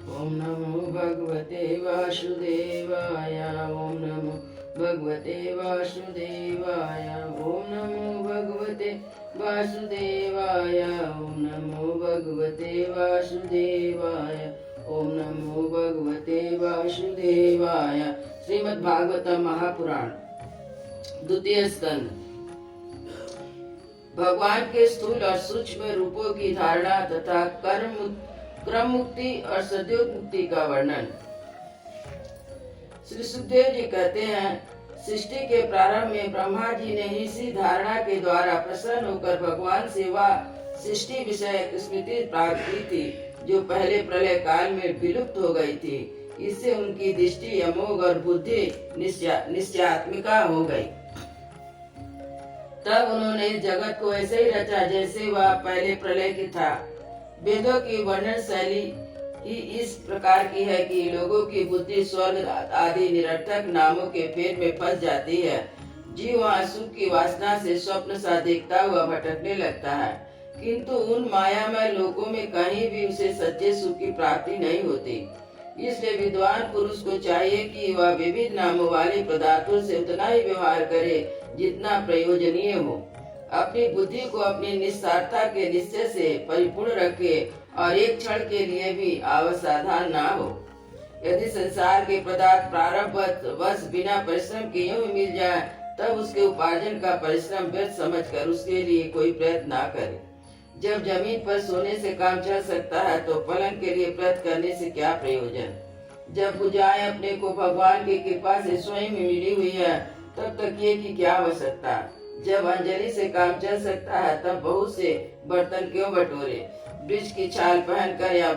ओम नमो भगवते वासुदेवाय। ओम नमो भगवते वासुदेवाय। ओम नमो भगवते वासुदेवाय। ओम नमो भगवते वासुदेवाय। ओम नमो भगवते वासुदेवाय। श्रीमद् भागवत महापुराण द्वितीय स्कंद। भगवान के स्थूल और सूक्ष्म रूपों की धारणा तथा क्रम मुक्ति और सद्योग मुक्ति का वर्णन। श्री सुखदेव जी कहते हैं, सृष्टि के प्रारंभ में ब्रह्मा जी ने इसी धारणा के द्वारा प्रसन्न होकर भगवान से वह सृष्टि विषय स्मृति प्राप्त की थी, जो पहले प्रलय काल में विलुप्त हो गई थी। इससे उनकी दृष्टि अमोघ और बुद्धि निश्चयात्मिका हो गई। तब उन्होंने जगत को ऐसे ही रचा जैसे वह पहले प्रलय की था। वेदों की वर्णन शैली ही इस प्रकार की है कि लोगों की बुद्धि स्वर्ग आदि निरर्थक नामों के फेर में फंस जाती है। जीव वहाँ सुख की वासना से स्वप्न सा देखता हुआ भटकने लगता है, किंतु उन मायामय लोकों में कहीं भी उसे सच्चे सुख की प्राप्ति नहीं होती। इसलिए विद्वान पुरुष को चाहिए कि वह विविध नामों वाले पदार्थों से उतना ही व्यवहार करे जितना प्रयोजनीय हो। अपनी बुद्धि को अपनी निस्सारता के निश्चय से परिपूर्ण रखे और एक क्षण के लिए भी अवसाधान ना हो। यदि संसार के पदार्थ प्रारब्धवश बिना परिश्रम के यूं ही मिल जाए, तब उसके उपार्जन का परिश्रम व्यर्थ समझकर उसके लिए कोई प्रयत्न ना करे। जब जमीन पर सोने से काम चल सकता है, तो पलंग के लिए प्रयत्न करने से क्या प्रयोजन। जब बुझाएं अपने को भगवान की कृपा से स्वयं मिली हुई है, तब तकिए की क्या आवश्यकता। जब अंजलि से काम चल सकता है, तब बहुत से बर्तन क्यों बटोरे। वृक्ष की छाल पहनकर या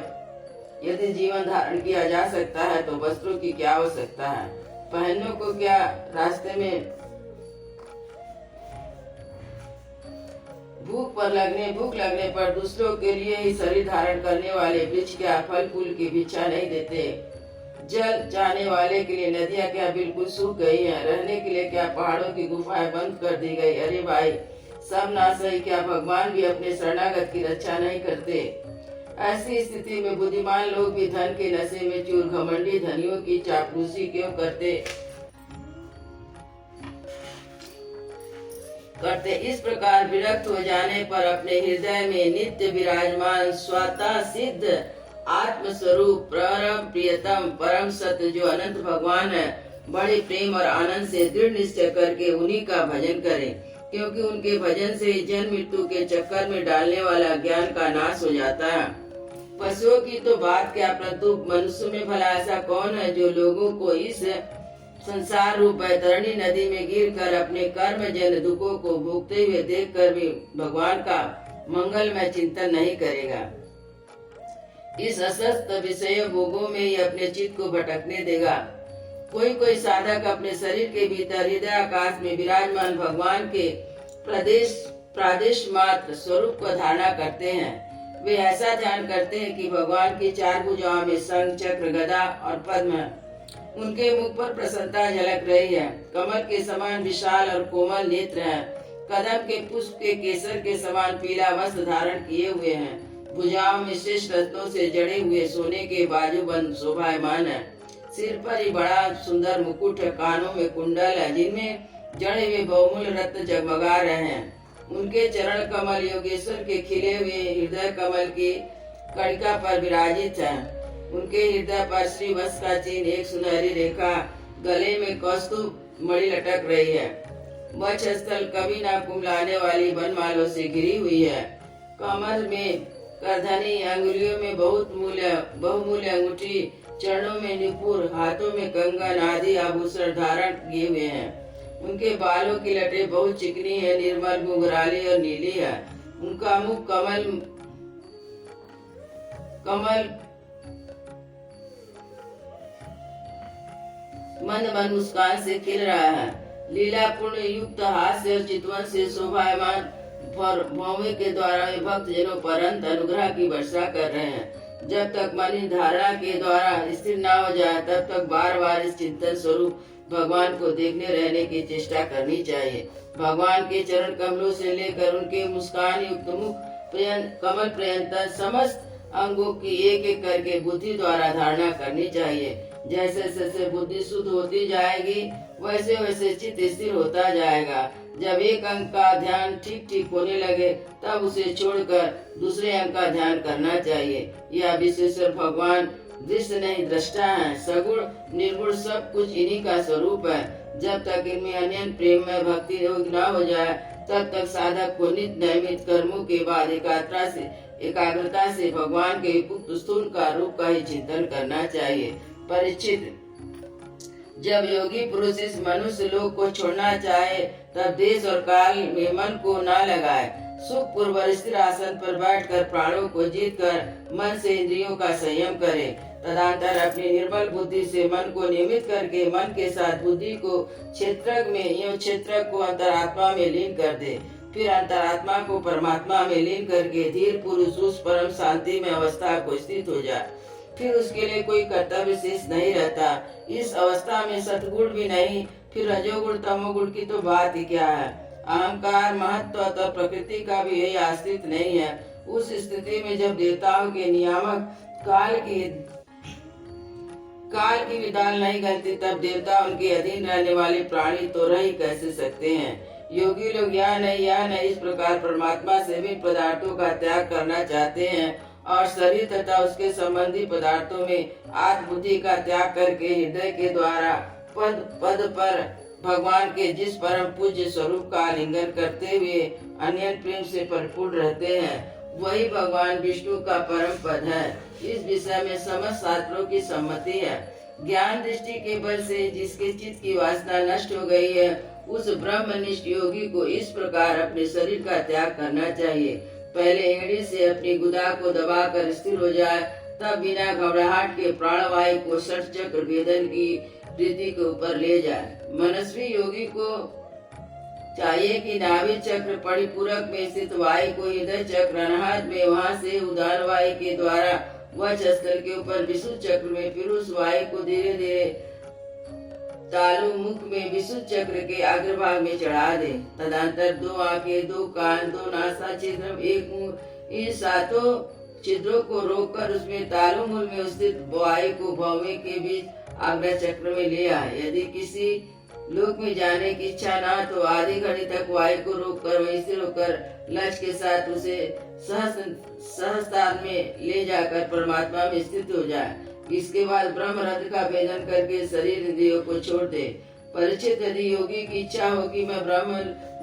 यदि जीवन धारण किया जा सकता है, तो वस्त्रों की क्या आवश्यकता है। पहनने को क्या रास्ते में भूख लगने पर दूसरों के लिए ही शरीर धारण करने वाले वृक्ष क्या फल फूल की भिक्षा नहीं देते। जल जाने वाले के लिए नदियाँ क्या बिल्कुल सूख गई हैं। रहने के लिए क्या पहाड़ों की गुफाएं बंद कर दी गई। अरे भाई, सब नाश है, क्या भगवान भी अपने शरणागत की रक्षा नहीं करते। ऐसी स्थिति में बुद्धिमान लोग भी धन के नशे में चूर घमंडी धनियों की चापलूसी क्यों करते। इस प्रकार विरक्त हो जाने पर अपने हृदय में नित्य विराजमान स्वतः सिद्ध आत्म स्वरूप परम प्रियतम परम सत्य जो अनंत भगवान है, बड़े प्रेम और आनंद से दृढ़ निश्चय करके उन्हीं का भजन करें, क्योंकि उनके भजन से जन्म मृत्यु के चक्कर में डालने वाला ज्ञान का नाश हो जाता है। पशुओं की तो बात क्या, परंतु मनुष्य में भला ऐसा कौन है जो लोगों को इस संसार रूप बैतरणी नदी में गिरकर अपने कर्म जन दुखों को भोगते हुए देखकर भी भगवान का मंगलमय चिंतन नहीं करेगा। इस असस्त विषय भोगों में ही अपने चित्त को भटकने देगा। कोई साधक अपने शरीर के भीतर हृदय आकाश में विराजमान भगवान के प्रादेश मात्र स्वरूप को धारणा करते हैं। वे ऐसा ध्यान करते हैं कि भगवान की चार भुजाओं में शंख चक्र गदा और पद्म है। उनके मुख पर प्रसन्नता झलक रही है। कमल के समान विशाल और कोमल नेत्र हैं। कदम के पुष्प के केसर के समान पीला वस्त्र धारण किए हुए हैं। भुजाओं में श्रेष्ठ रत्नों से जड़े हुए सोने के बाजूबंद शोभायमान है। सिर पर ही बड़ा सुंदर मुकुट है। कानों में कुंडल है, जिनमें जड़े हुए बहुमूल्य रत्न जगमगा रहे हैं। उनके चरण कमल योगेश्वर के खिले हुए हृदय कमल की कड़िका पर विराजित है। उनके हृदय पर श्री वत्स का चिन्ह, एक सुनहरी रेखा, गले में कौस्तुभ मणि लटक रही है। वक्षस्थल कभी न कुमलाने वाली बनमालों से घिरी हुई है। कमर में करधनी, अंगुलियों में बहुमूल्य अंगूठी, चरणों में नुपुर, हाथों में कंगन आदि आभूषण धारण किए हुए हैं। उनके बालों की लटें बहुत चिकनी है, निर्मल घुंघराली और नीली है। उनका मुख कमल मंद मुस्कान से खिल रहा है। लीलापूर्ण युक्त हास्य और चितवन से शोभायमान भौवे के द्वारा वे भक्त जनों पर अनंत अनुग्रह की वर्षा कर रहे हैं। जब तक मन इस धारणा के द्वारा स्थिर न हो जाए, तब तक बार बार इस चिंतन स्वरूप भगवान को देखने रहने की चेष्टा करनी चाहिए। भगवान के चरण कमलों से लेकर उनके मुस्कान युक्त मुख कमल पर्यंत समस्त अंगों की एक एक करके बुद्धि द्वारा धारणा करनी चाहिए। जैसे जैसे बुद्धि शुद्ध होती जाएगी वैसे वैसे चित्त स्थिर होता जाएगा। जब एक अंग का ध्यान ठीक ठीक होने लगे तब उसे छोड़कर दूसरे अंग का ध्यान करना चाहिए। यह विशेश्वर भगवान दृश्य नहीं दृष्टा है। सगुण निर्गुण सब कुछ इन्हीं का स्वरूप है। जब तक इनमें अनन्य प्रेम में भक्ति योग न हो जाए तब तक साधक को नित्य नियमित कर्मों के बाद एकाग्रता से भगवान के गुप्त स्थूल का रूप का ही चिंतन करना चाहिए। परीक्षित, जब योगी पुरुष इस मनुष्य लोक को छोड़ना चाहे तब देश और काल में मन को न लगाए। सुख पूर्व स्थिर आसन पर बैठकर प्राणों को जीत कर मन से इंद्रियों का संयम करे। तदंतर अपनी निर्मल बुद्धि से मन को नियमित करके मन के साथ बुद्धि को क्षेत्रक में एवं क्षेत्रक को अंतरात्मा में लीन कर दे। फिर अंतरात्मा को परमात्मा में लीन करके धीर पुरुष उस परम शांति में अवस्था को स्थित हो जाए। फिर उसके लिए कोई कर्तव्य शेष नहीं रहता। इस अवस्था में सतगुण भी नहीं, फिर रजोगुण तमोगुण की तो बात ही क्या है। अहंकार महत्व तो प्रकृति का भी यही अस्तित्व नहीं है। उस स्थिति में जब देवताओं के नियामक काल की विदाल नहीं करती तब देवता उनके अधीन रहने वाले प्राणी तो रह ही कैसे सकते हैं। योगी लोग या नहीं इस प्रकार परमात्मा से भी पदार्थों का त्याग करना चाहते हैं और शरीर तथा उसके संबंधी पदार्थों में आत्म बुद्धि का त्याग करके हृदय के द्वारा पद पद पर भगवान के जिस परम पूज्य स्वरूप का आलिंगन करते हुए अन्य प्रेम से परिपूर्ण रहते हैं वही भगवान विष्णु का परम पद है। इस विषय में समस्त शास्त्रों की सम्मति है। ज्ञान दृष्टि के बल से जिसके चित्त की वासना नष्ट हो गई है उस ब्रह्मनिष्ठ योगी को इस प्रकार अपने शरीर का त्याग करना चाहिए। पहले एड़ी से अपनी गुदा को दबाकर स्थिर हो जाए, तब बिना घबराहट के प्राणवायु को षट चक्र वेदन की रीति के ऊपर ले जाए। मनस्वी योगी को चाहिए कि नाभि चक्र परिपूरक में स्थित वायु को हृदय चक्र अनाहत में वहां से उदान वायु के द्वारा वक्षस्थल के ऊपर विशुद्ध चक्र में फिर उस वायु को धीरे धीरे तालु मुख में विशुद्ध चक्र के अग्रभाग में चढ़ा दे। तदंतर 2 आंखें, 2 कान, 2 नासा छिद्र, 1 मुंह, इन 7 छिद्रों को रोककर उसमें तालु मूल में स्थित वायु को भौमे के बीच आज्ञा चक्र में ले आए। यदि किसी लोक में जाने की इच्छा ना तो आधी घड़ी तक वायु को रोककर वहीं से रोककर लक्ष्य के साथ उसे सहस्तान में ले जाकर परमात्मा में स्थित हो जाए। इसके बाद ब्रह्म रथ का भेदन करके शरीर इंद्रियों को छोड़ दे। परीक्षित, यदि योगी की इच्छा हो कि मैं ब्रह्म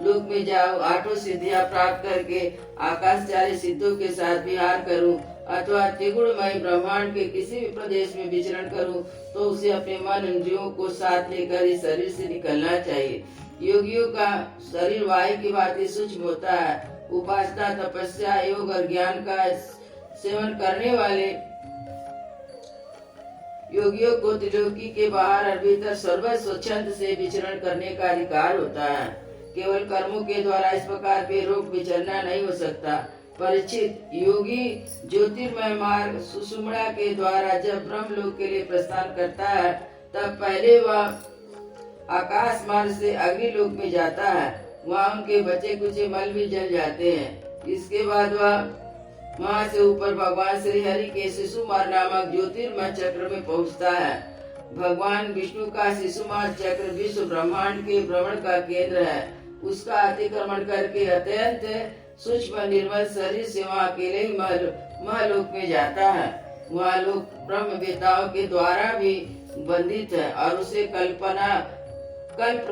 लोक में जाऊं, 8 सिद्धियां प्राप्त करके आकाशचारी सिद्धों के साथ विहार करूं अथवा त्रिगुणमय ब्रह्मांड के किसी भी प्रदेश में विचरण करूं, तो उसे अपने मन इंद्रियों को साथ लेकर इस शरीर से निकलना चाहिए। योगियों का शरीर वायु की भांति सूक्ष्म होता है। उपासना, तपस्या, योग और ज्ञान का सेवन करने वाले योगियों को त्रिलोकी के बाहर और भीतर सर्व स्वच्छंद से विचरण करने का अधिकार होता है। केवल कर्मों के द्वारा इस प्रकार बेरोक विचरना नहीं हो सकता। परीक्षित, योगी ज्योतिर्मय मार्ग सुषुम्ना के द्वारा जब ब्रह्मलोक के लिए प्रस्थान करता है तब पहले वह आकाश मार्ग से अग्निलोक में जाता है। वहाँ उनके बचे कुचे मल भी जल जाते हैं। इसके बाद वह वहाँ से ऊपर भगवान श्री हरि के शिशुमार नामक ज्योतिर्मय चक्र में पहुँचता है। भगवान विष्णु का शिशुमार चक्र विश्व ब्रह्मांड के भ्रमण का केंद्र है। उसका अतिक्रमण करके अत्यंत सूक्ष्म निर्मल शरीर से वहाँ अकेले ही महलोक में जाता है। वहाँ लोक ब्रह्म वेताओं के द्वारा भी बंधित है और उसे कल्प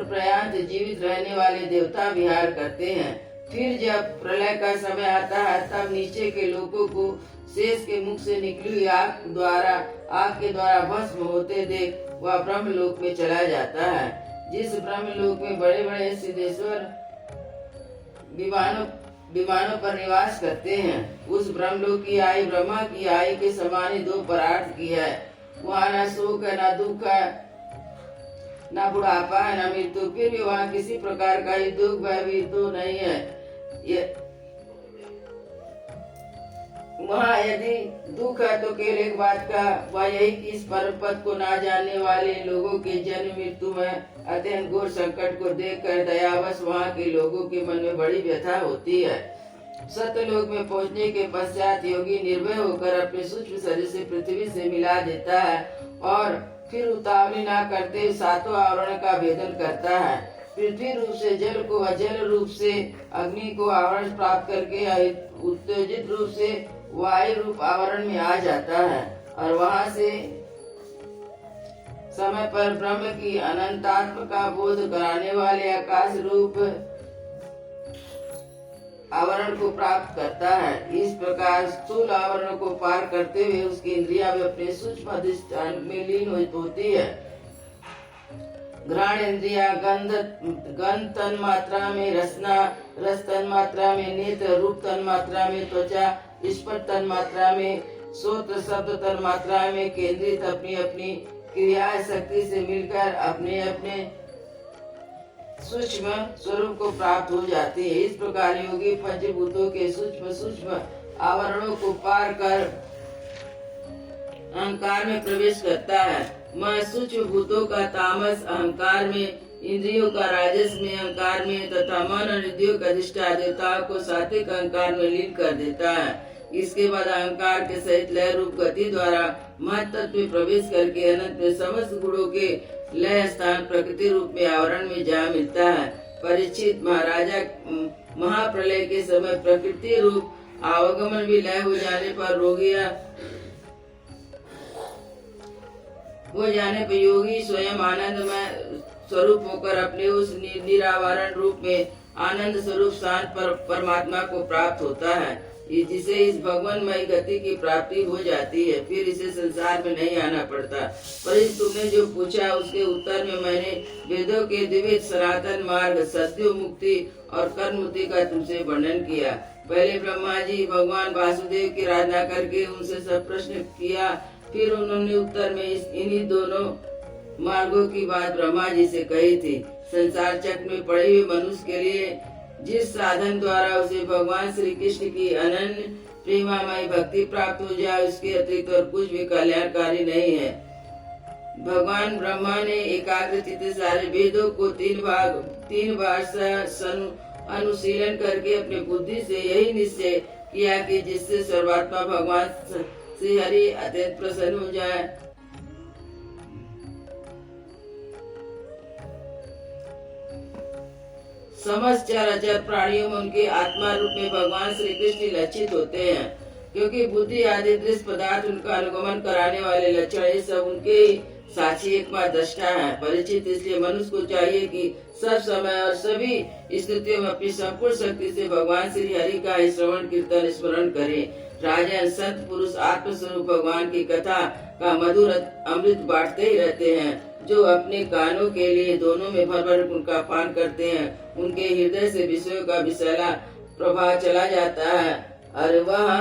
प्रयान्त जीवित रहने वाले देवता विहार करते हैं। फिर जब प्रलय का समय आता है तब नीचे के लोगों को शेष के मुख से निकली हुई आग के द्वारा भस्म होते देख वह ब्रह्मलोक में चला जाता है। जिस ब्रह्मलोक में बड़े बड़े सिद्धेश्वर विमानों पर निवास करते हैं, उस ब्रह्मलोक की आयु ब्रह्मा की आयु के समान ही 2 परार्थ की है। वहाँ न शोक है, न दुख है, न बुढ़ापा है, न मृत्यु। फिर भी वहाँ किसी प्रकार का ही दुख भय भी तो नहीं है। वहाँ यदि दुख है तो केवल एक बात का, वह यही कि इस परम पद को ना जानने वाले लोगों के जन्म मृत्यु में अत्यंत घोर संकट को देखकर दयावश वहाँ के लोगों के मन में बड़ी व्यथा होती है। सत्यलोक में पहुंचने के पश्चात योगी निर्भय होकर अपने सूक्ष्म शरीर से पृथ्वी से मिला देता है और फिर उतावली न करते सातों आवरण का भेदन करता है। पृथ्वी रूप से जल को, अजल रूप से अग्नि को आवरण प्राप्त करके उत्तेजित रूप से वायु रूप आवरण में आ जाता है और वहां से समय पर ब्रह्म की अनंतात्म का बोध कराने वाले आकाश रूप आवरण को प्राप्त करता है। इस प्रकार स्थूल आवरण को पार करते हुए उसकी इंद्रियां भी अपने सूक्ष्म अधिष्ठान में लीन होती है। घ्राण इंद्रिया गंध तन मात्रा में रसना, रस तन मात्रा में नेत्र, रूप तन मात्रा में त्वचा, स्पर्श तन मात्रा में श्रोत्र, शब्द तन मात्रा में केंद्रित अपनी अपनी क्रिया शक्ति से मिलकर अपने अपने सूक्ष्म स्वरूप को प्राप्त हो जाती है। इस प्रकार योगी पंचभूतों के सूक्ष्म सूक्ष्म आवरणों को पार कर अहंकार में प्रवेश करता है। मैं सूक्ष्म भूतों का तामस अहंकार में, इंद्रियों का राजस में अहंकार में तथा मन और इंद्रियों का अधिष्ठान देवताओं को सात्विक अहंकार में लीन कर देता है। इसके बाद अहंकार के सहित लय रूप गति द्वारा महत्त्व में प्रवेश करके अनंत में समस्त गुणों के लय स्थान प्रकृति रूप में आवरण में जा मिलता है। परीक्षित महाराजा, महाप्रलय के समय प्रकृति रूप आवागमन भी लय हो जाने पर योगी स्वयं आनंदमय स्वरूप होकर अपने उस निरावरण रूप में आनंद स्वरूप शांत परमात्मा को प्राप्त होता है, जिसे इस भगवानमय गति की प्राप्ति हो जाती है। फिर इसे संसार में नहीं आना पड़ता। पर तुमने जो पूछा उसके उत्तर में मैंने वेदों के द्विविध सनातन मार्ग, सत्य मुक्ति और कर्म मुक्ति का तुमसे वर्णन किया। पहले ब्रह्मा जी भगवान वासुदेव की आराधना करके उनसे सब प्रश्न किया। फिर उन्होंने उत्तर में इन्हीं दोनों मार्गों की बात ब्रह्मा जी से कही थी। संसार चक्र में पड़े हुए मनुष्य के लिए जिस साधन द्वारा उसे भगवान श्री कृष्ण की अनन्य प्रेमामय भक्ति प्राप्त हो जाए, उसके अतिरिक्त और कुछ भी कल्याणकारी नहीं है। भगवान ब्रह्मा ने एकाग्रचित्त से सारे वेदों को तीन बार अनुशीलन करके अपनी बुद्धि से यही निश्चय किया कि जिससे सर्वात्मा भगवान श्री हरि अत्यंत प्रसन्न हो जाए। समस्त चराचर प्राणियों में उनके आत्मा रूप में भगवान श्री कृष्ण लक्षित होते हैं, क्योंकि बुद्धि आदि दृश्य पदार्थ उनका अनुगमन कराने वाले लक्षण ये सब उनके ही साक्षी एकमात्र दृष्टा है। परिचित, इसलिए मनुष्य को चाहिए कि सब समय और सभी स्थितियों में अपनी संपूर्ण शक्ति से भगवान श्री हरि का श्रवण कीर्तन स्मरण करे। राजन, संत पुरुष आत्मस्वरूप भगवान की कथा का मधुर अमृत बांटते ही रहते हैं। जो अपने कानों के लिए दोनों में भर भर उनका पान करते हैं, उनके हृदय से विषयों का विषैला प्रभाव चला जाता है और वह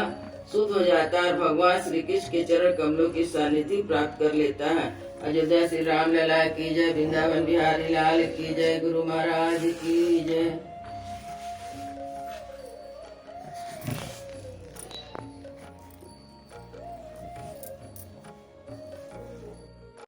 शुद्ध हो जाता है, भगवान श्री कृष्ण के चरण कमलों की सानिध्य प्राप्त कर लेता है। अयोध्या श्री राम लला की जय, वृंदावन बिहारी लाल की जय, गुरु महाराज की जय।